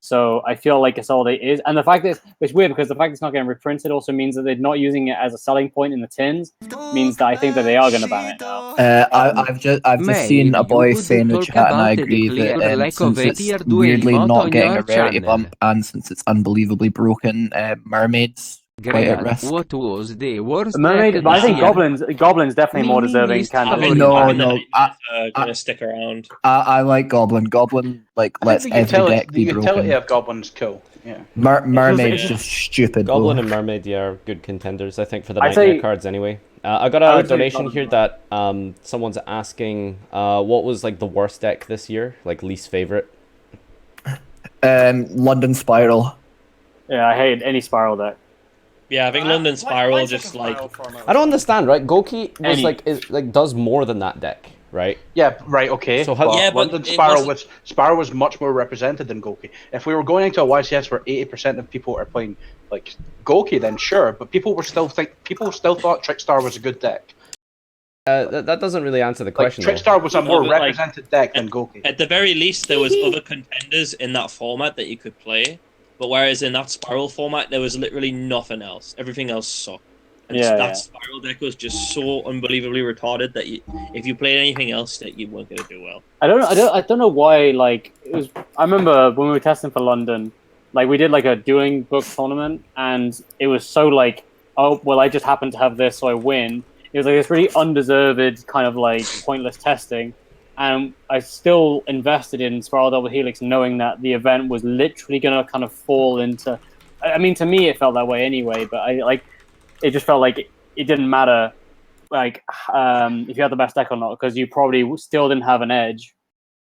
So I feel like Isolde is, and the fact that it's weird because the fact it's not getting reprinted also means that they're not using it as a selling point in the tins. Means that I think that they are going to ban it now. I've just seen a boy say in the chat, and I agree that since it's weirdly not getting a rarity bump, and since it's unbelievably broken, mermaids quite at risk. What was the worst Mermaid, deck but I think this year? Goblin's definitely more deserving Least candidate. No, Gonna stick around. I like Goblin. Goblin like I lets think every deck the be utility broken. of Goblin's cool. Yeah. Mermaid's it's just stupid. Goblin though. and Mermaid, yeah, are good contenders, I think, for the I'd Nightmare say- cards anyway. I got I a would say donation Goblin here that someone's asking what was like the worst deck this year, like least favorite. London Spiral. Yeah, I hate any spiral deck. Yeah, I think London Spiral just like I don't understand, right? Gouki was Any- does more than that deck, right? Yeah, right, okay. So how- Yeah, but London it Spiral wasn't- Spiral was much more represented than Gouki. If we were going into a YCS where 80% of people are playing like Gouki, then sure, but people still thought Trickstar was a good deck. That doesn't really answer the Like question. though. Trickstar was a No, more but, like, represented deck than Gouki. at the very least there was other contenders in that format that you could play. But whereas in that Spiral format there was literally nothing else. Everything else sucked. And that Spiral deck was just so unbelievably retarded that if you played anything else that you weren't gonna do well. I don't know why. Like it was. I remember when we were testing for London, like we did like a dueling book tournament, and it was so like, oh well, I just happened to have this, so I win. It was like this really undeserved kind of like pointless testing, and I still invested in Spiral Double Helix, knowing that the event was literally gonna kind of fall into. I mean, to me, it felt that way anyway, but it just felt like it didn't matter, like if you had the best deck or not, because you probably still didn't have an edge.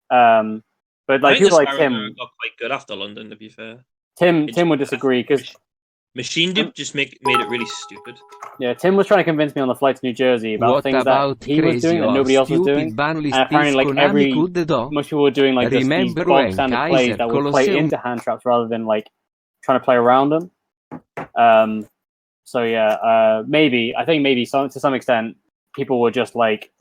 But like I think people the like Spiral Tim, got quite good after London, to be fair. Tim would disagree because Machine Dupe just made it really stupid. yeah, Tim was trying to convince me on the flight to New Jersey about What things about that he was doing that crazy nobody or else was doing. stupid banlist And apparently, like Konami could do? most people were doing like just these Remember bog when standard plays Kaiser that would play Colosseum- into hand traps rather than like trying to play around them. So yeah, I think maybe to some extent people were just like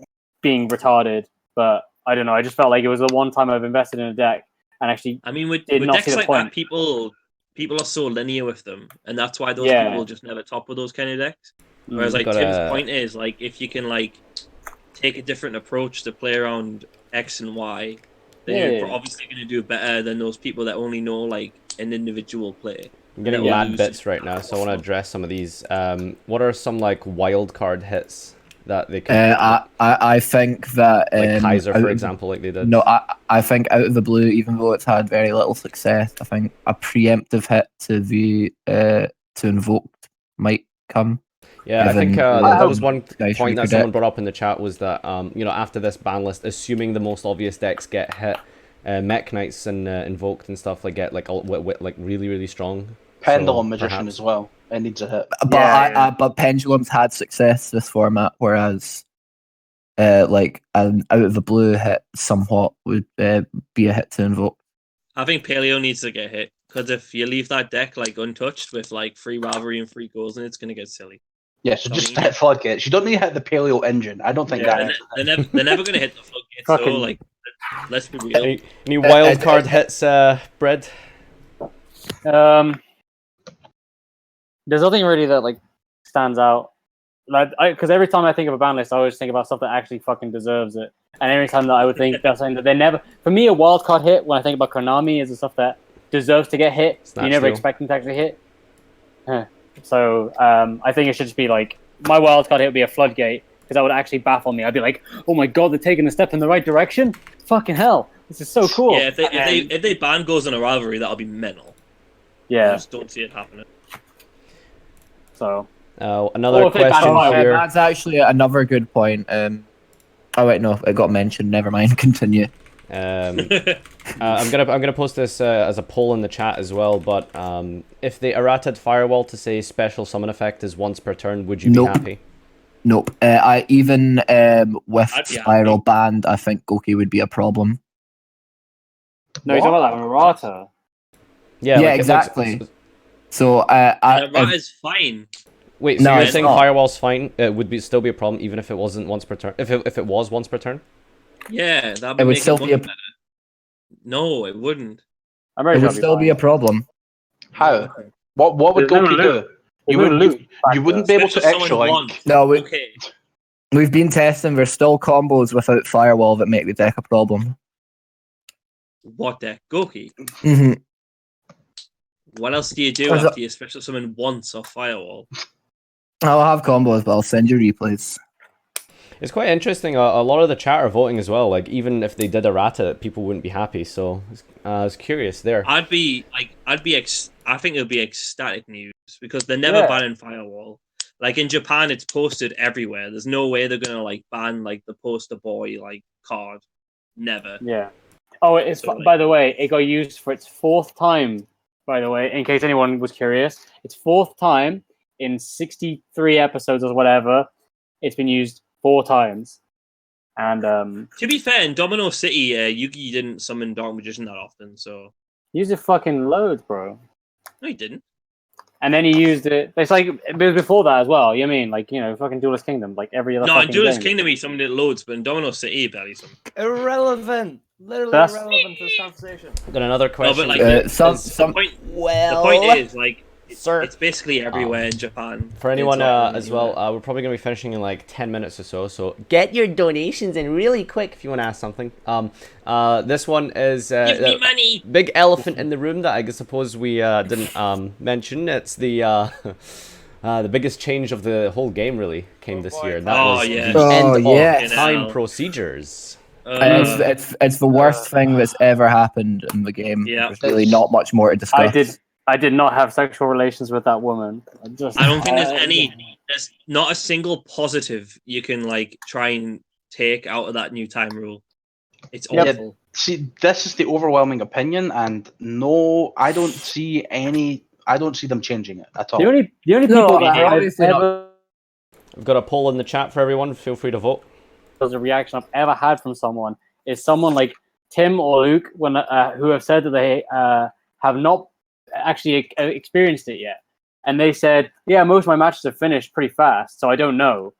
being retarded, but I don't know. I just felt like it was the one time I've invested in a deck and actually I mean, with did not decks see the like point. that, people are so linear with them, and that's why those Yeah. people just never top with those kind of decks. Whereas like Got Tim's a- point is like if you can like take a different approach to play around X and Y, then you're obviously going to do better than those people that only know like an individual play. I'm getting that mad lose. bits right now, so I want to address some of these. What are some like wild card hits that they could I think that like Kaiser, out for of- example, like they did? No, I think out of the blue, even though it's had very little success, I think a preemptive hit to Invoked might come. Yeah, I think given that was one guys point that repredict. someone brought up in the chat was that after this ban list, assuming the most obvious decks get hit, Mech Knights and Invoked and stuff like get like really really strong. Pendulum So, Magician perhaps- as well. It needs a hit. But but Pendulum's had success this format, whereas like an out of the blue hit somewhat would be a hit to Invoke. I think Paleo needs to get hit because if you leave that deck like untouched with like free Rivalry and free goals, then it's going to get silly. Yeah, so just hit floodgates. You don't need to hit the Paleo engine. I don't think that. They're never going to hit the floodgates. So Fucking- like, let's be real. Any wild card hits, Bread? There's nothing really that like stands out. Like, because every time I think of a ban list, I always think about stuff that actually fucking deserves it. And every time that I would think that's something that they never. For me, a wild card hit when I think about Konami is the stuff that deserves to get hit. Snatch You never steal. expect them to actually hit. So I think it should just be like my wild card hit would be a floodgate because that would actually baffle me. I'd be like, oh my god, they're taking a step in the right direction. Fucking hell, this is so cool. Yeah, if they ban goes on a Rivalry, that'll be mental. I Yeah. just don't see it happening. So. Another if they ban question Rivalry, here. That's actually another good point. Oh wait, no, it got mentioned. Never mind. Continue. I'm gonna post this as a poll in the chat as well. But if they errated Firewall to say special summon effect is once per turn, would you be Nope. happy? Nope. I even with I'd be Spiral banned, I think Gouki would be a problem. No, you're talking about that Murata. Yeah, Yeah, like, exactly. So That is fine. Wait, so No, you're it's saying not. Firewall's fine? It would still be a problem even if it wasn't once per turn. If it was once per turn. Yeah, that It would make still be a- much better. No, it wouldn't. I'm it very would still be a problem. How? What would There's no Gouki loot. do? You wouldn't be able to Special extra summon link. once. No, Okay. we've been testing. There's still combos without Firewall that make the deck a problem. What deck? Gouki. hmm What else do you do after you special summon once off Firewall? I'll have combos, but I'll send you replays. It's quite interesting. A lot of the chat are voting as well. Like, even if they did errata, people wouldn't be happy. So I was curious there. I think it would be ecstatic news because they're never banning Firewall. Like in Japan, it's posted everywhere. There's no way they're gonna like ban like the poster boy like card. Never. Yeah. Oh, it's So, by the way, it got used for its 4th time. By the way, in case anyone was curious, it's 4th time in 63 episodes or whatever. It's been used 4 times. And to be fair, in Domino City, Yugi didn't summon Dark Magician that often, so use it fucking loads, bro. no, he didn't. And then he used it. It's like it was before that as well. You know what I mean? Like, you know, fucking Duelist Kingdom, like every other. No, in fucking Duelist game. Kingdom he summoned it loads, but in Domino City he barely summoned. Irrelevant. Literally That's- irrelevant to this conversation. Got another question. No, but like some- the point is like it's basically everywhere in Japan. For anyone It's like, as well, we're probably going to be finishing in like 10 minutes or so. So get your donations in really quick if you want to ask something. This one is give me money. big elephant in the room that I suppose we didn't mention. It's the biggest change of the whole game really came this year. That was the end of time procedures. It's the worst thing that's ever happened in the game. Yeah. There's really not much more to discuss. I did not have sexual relations with that woman. I don't think there's not a single positive you can like try and take out of that new time rule. It's awful. See, this is the overwhelming opinion, and no, I don't see them changing it at all. The only people that I've ever I've got a poll in the chat for everyone. Feel free to vote. as a reaction I've ever had from someone is someone like Tim or Luke when who have said that they have not actually experienced it yet, and they said, "Yeah, most of my matches are finished pretty fast, so I don't know."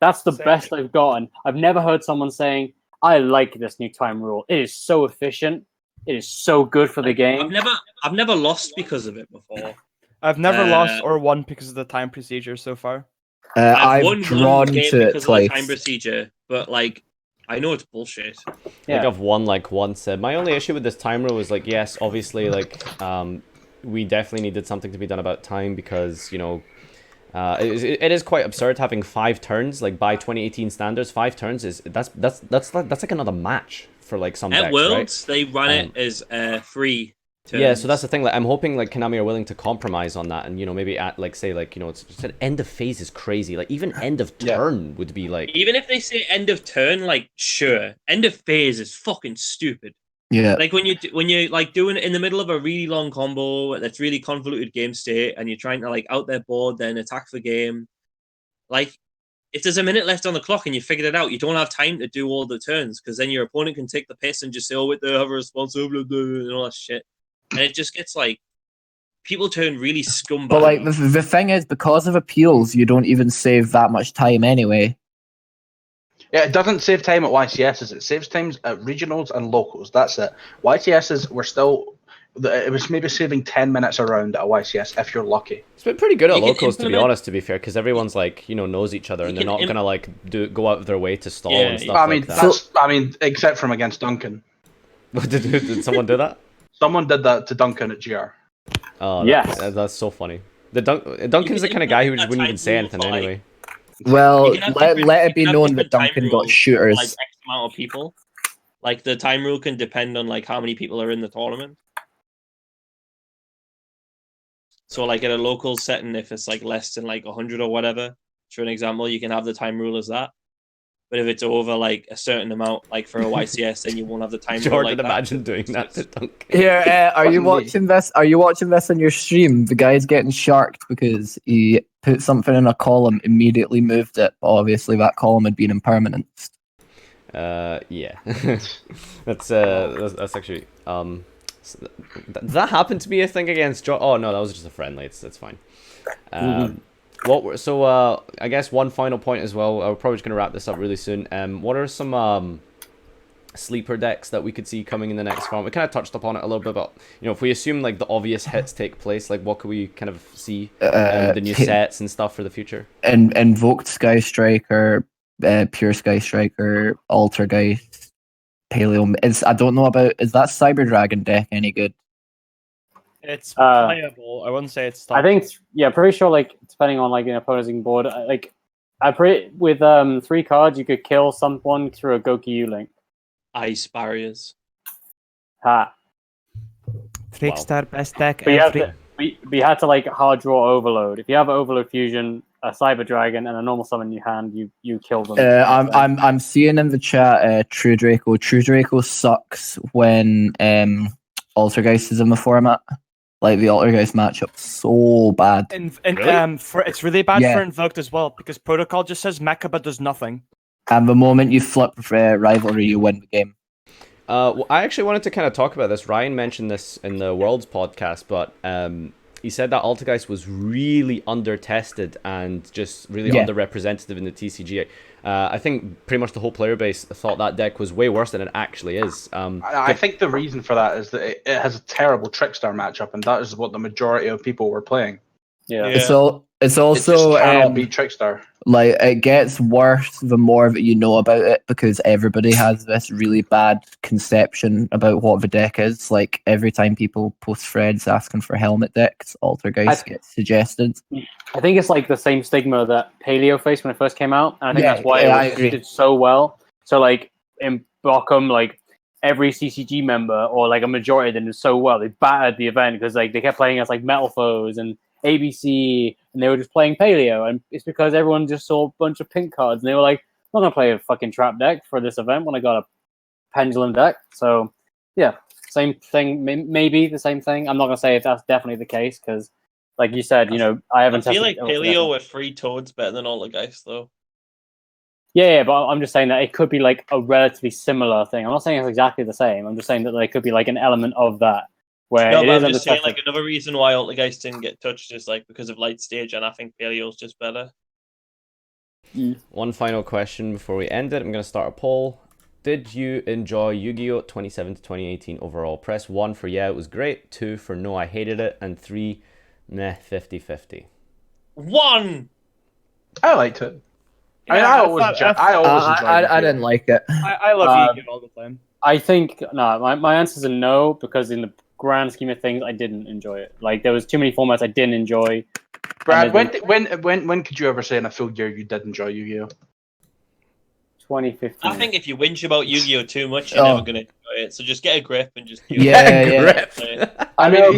That's the best I've gotten. I've never heard someone saying, "I like this new time rule. It is so efficient. It is so good for the game." I've never lost because of it before. I've never lost or won because of the time procedure so far. I've I've drawn game to it because twice. of the time procedure, but like I know it's bullshit. I think I've won like once. My only issue with this time rule is like, yes, obviously, like we definitely needed something to be done about time because, you know, it is quite absurd having 5 turns. Like by 2018 standards, 5 turns is that's like another match for like some decks, At Worlds, right? they run it as 3 turns. Yeah, so that's the thing. Like, I'm hoping like Konami are willing to compromise on that, and you know, maybe at like say like, you know, it's just an end of phase is crazy. Like even end of turn would be like. Even if they say end of turn, like sure, end of phase is fucking stupid. Yeah. Like when you're like doing it in the middle of a really long combo that's really convoluted game state, and you're trying to like out their board, then attack the game. Like if there's a minute left on the clock and you figured it out, you don't have time to do all the turns because then your opponent can take the piss and just say, "Oh, wait, they have a responsibility," and all that shit. And it just gets like people turn really scumbag. But like the thing is, because of appeals, you don't even save that much time anyway. Yeah, it doesn't save time at YCSs. It saves times at regionals and locals. That's it. YCSs were still. It was maybe saving 10 minutes around at a YCS if you're lucky. It's been pretty good at You can locals, to be implement- honest, to be fair, because everyone's like, you know, knows each other and they're can not gonna like go out of their way to stall Yeah, and stuff I mean, like that. I mean, except from against Duncan. Did someone do that? Someone did that to Duncan at GR. Oh, Yes. that's so funny. Duncan's the kind of guy who just wouldn't even say anything anyway. Well, You can have let different- it be you can have known that different time Duncan got rules, shooters. like X amount of people. Like the time rule can depend on like how many people are in the tournament. So like at a local setting, if it's like less than like 100 or whatever, for an example, you can have the time rule as that. But if it's over like a certain amount, like for a YCS, then you won't have the time rule Jordan, like that. imagine doing that to Duncan. Here, are you Wasn't me. watching this? Are you watching this on your stream? The guy's getting sharked because he put something in a column, immediately moved it, but obviously that column had been impermanent. Yeah. that's actually that happened to me, I think, against Oh no, that was just a friendly. It's fine. So I guess one final point as well. We're probably just gonna wrap this up really soon. What are some sleeper decks that we could see coming in the next form? We kind of touched upon it a little bit, but you know, if we assume like the obvious hits take place, like what could we kind of see the new sets and stuff for the future? Invoked Sky Striker, Pure Sky Striker, Altergeist, Paleo. I don't know about. Is that Cyber Dragon deck any good? It's Uh, playable. I wouldn't say it's tough. I think, pretty sure, like, depending on, like, an opposing board, like, with 3 cards, you could kill someone through a Gouki U-Link. Ice barriers. Ha. Trickstar best deck But every... you had to, like, hard draw Overload. If you have Overload Fusion, a Cyber Dragon, and a normal summon in your hand, you kill them. I'm seeing in the chat True Draco. True Draco sucks when Altergeist is in the format. Like the Altergeist matchup, so bad. And Really? it's really bad Yeah. for Invoked as well because Protocol just says Mecha but does nothing. And the moment you flip Rivalry, you win the game. Well, I actually wanted to kind of talk about this. Ryan mentioned this in the Worlds podcast, but he said that Altergeist was really under-tested and just really underrepresented in the TCG. I think pretty much the whole player base thought that deck was way worse than it actually is. I think the reason for that is that it has a terrible Trickstar matchup, and that is what the majority of people were playing. Yeah. It's It also just cannot beat Trickstar. like it gets worse the more that you know about it because everybody has this really bad conception about what the deck is. Like every time people post threads asking for helmet decks, Altergeist gets suggested. I think it's like the same stigma that Paleo faced when it first came out, and I think that's why I it agree. did so well. So like in Bochum, like every CCG member or like a majority of them did so well. They battered the event because like they kept playing as like Metal Foes and ABC, and they were just playing Paleo, and it's because everyone just saw a bunch of pink cards, and they were like, "I'm not gonna play a fucking trap deck for this event when I got a pendulum deck." So, yeah, same thing, maybe the same thing. I'm not gonna say if that's definitely the case because, like you said, you know, I haven't. I feel tested like Paleo with 3 Toads better than Altergeist though. Yeah, but I'm just saying that it could be like a relatively similar thing. I'm not saying it's exactly the same. I'm just saying that there could be like an element of that. Where No, it but is I'm just saying, undertested. like, another reason why Altergeist didn't get touched is like because of light stage, and I think Paleo's just better. One final question before we end it. I'm going to start a poll. Did you enjoy Yu-Gi-Oh! 27 to 2018 overall? Press 1 for yeah, it was great. 2 for no, I hated it. And 3, meh, 50-50. 1! I liked it. I mean, Yeah, I always enjoyed I didn't like it. I love Yu-Gi-Oh! All the time. I think no. My answer is a no because in the grand scheme of things, I didn't enjoy it. Like there was too many formats I didn't enjoy. Brad, when could you ever say in a full year you did enjoy Yu-Gi-Oh? 2015. I think if you whinge about Yu-Gi-Oh! Too much, you're never gonna enjoy it. So just get a grip and just I mean,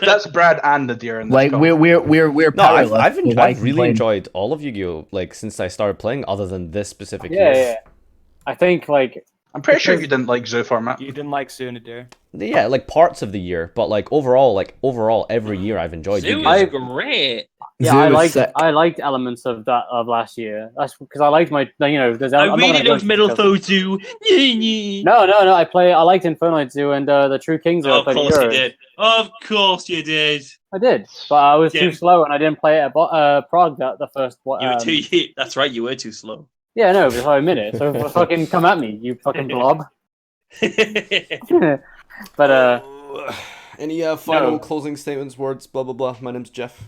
that's Brad and the deer in this Like call. we're No, powerless, I've so why really complain? enjoyed all of Yu-Gi-Oh! Like since I started playing, other than this specific Yeah, year. yeah. I think like I'm pretty sure you didn't like Zoo format. You didn't like Sunadir. Yeah, like parts of the year, but like overall, every year I've enjoyed Zoo Yu-Gi-Oh! is great. yeah, I liked elements of that of last year. That's because I liked my There's I I'm not really gonna go loved into Middle details. Foe Zoo. No. I liked Infernoid Zoo and the True Kings. Of course you did. Of course you did. I did, but I was Yeah. too slow and I didn't play it at Prague the first. You were too. That's right. You were too slow. Yeah, no, before I admit it. So fucking come at me, you fucking blob. But Any final closing statements, words, blah blah blah. My name's Jeff.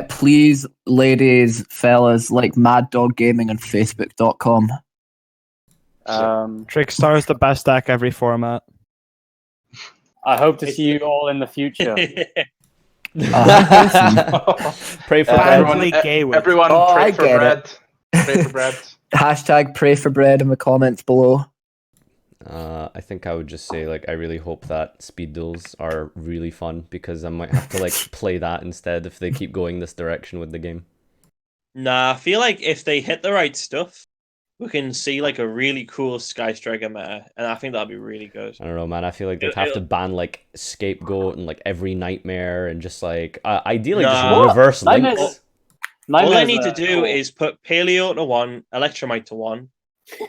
Please, ladies, fellas, like Mad Dog Gaming on Facebook.com. Trickstar is the best deck every format. I hope to see you all in the future. Pray for everyone. Everyone, pray for bread. Pray for bread. Hashtag pray for bread in the comments below. I think I would just say, like, I really hope that speed duels are really fun because I might have to, like, play that instead if they keep going this direction with the game. Nah, I feel like if they hit the right stuff, we can see, like, a really cool Sky Striker meta, and I think that'd be really good. I don't know, man. I feel like they'd have to ban, like, Scapegoat and, like, every Nightmare and just, like, ideally just reverse links. All I need to do is put Paleo to 1, Electromite to 1.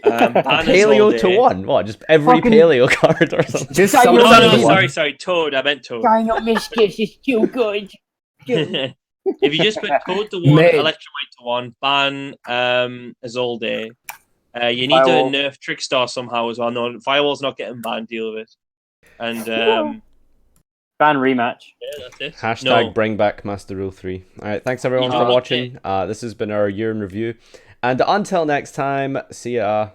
Paleo to 1? What? Just every Paleo card or something? Just sorry, Toad. I meant Toad. Dino Mistress is too good. If you just put Toad to 1, Electromite to 1, ban Azolde. You need to nerf Trickstar somehow as well. No, Firewall's not getting banned, deal with it. And ban rematch. Yeah, that's it. Hashtag bring back Master Rule 3. Alright, thanks everyone for watching. This has been our year in review. And until next time, see ya.